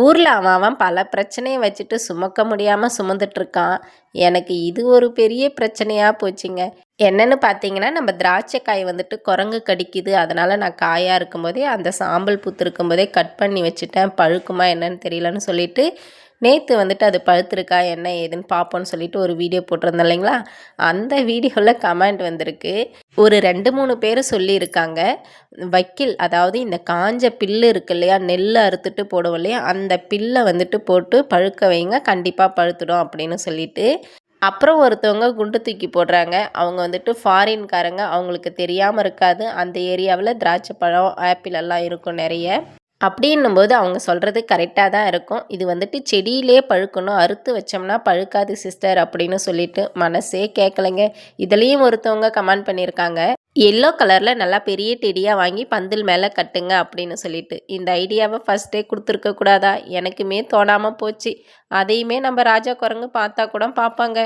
ஊரில் அவன் பல பிரச்சனையை வச்சுட்டு சுமக்க முடியாமல் சுமந்துட்டுருக்கான். எனக்கு இது ஒரு பெரிய பிரச்சனையாக போச்சுங்க. என்னன்னு பார்த்தீங்கன்னா, நம்ம திராட்சை காய் வந்துட்டு குரங்கு கடிக்குது. அதனால் நான் காயாக இருக்கும்போதே அந்த சாம்பல் பூத்து இருக்கும்போதே கட் பண்ணி வச்சுட்டேன். பழுக்குமா என்னன்னு தெரியலன்னு சொல்லிட்டு நேற்று வந்துட்டு அது பழுத்திருக்கா என்ன ஏதுன்னு பார்ப்போன்னு சொல்லிட்டு ஒரு வீடியோ போட்டிருந்தேன் இல்லைங்களா? அந்த வீடியோவில் கமெண்ட் வந்திருக்கு. ஒரு 2-3 பேர் சொல்லியிருக்காங்க. வைக்கில், அதாவது இந்த காஞ்ச பில்லு இருக்கு இல்லையா, நெல்லை அறுத்துட்டு போடுவோம் இல்லையா, அந்த பில்லை வந்துட்டு போட்டு பழுக்க வைங்க, கண்டிப்பாக பழுத்துடும் அப்படின்னு சொல்லிட்டு. அப்புறம் ஒருத்தவங்க குண்டு தூக்கி போடுறாங்க. அவங்க வந்துட்டு ஃபாரின்காரங்க, அவங்களுக்கு தெரியாமல் இருக்காது. அந்த ஏரியாவில் திராட்சை பழம், ஆப்பிள் எல்லாம் இருக்கும் நிறைய. அப்படின்னும்போது அவங்க சொல்கிறது கரெக்டாக தான் இருக்கும். இது வந்துட்டு செடியிலே பழுக்கணும், அறுத்து வச்சோம்னா பழுக்காது சிஸ்டர் அப்படின்னு சொல்லிட்டு மனசே கேட்கலைங்க. இதுலேயும் ஒருத்தவங்க கமெண்ட் பண்ணியிருக்காங்க, எல்லோ கலரில் நல்லா பெரிய டெடியாக வாங்கி பந்தில் மேலே கட்டுங்க அப்படின்னு சொல்லிட்டு. இந்த ஐடியாவை ஃபஸ்ட்டே கொடுத்துருக்க கூடாதா? எனக்குமே தோணாமல் போச்சு. அதையுமே நம்ம ராஜா குரங்கு பார்த்தா கூட பார்ப்பாங்க.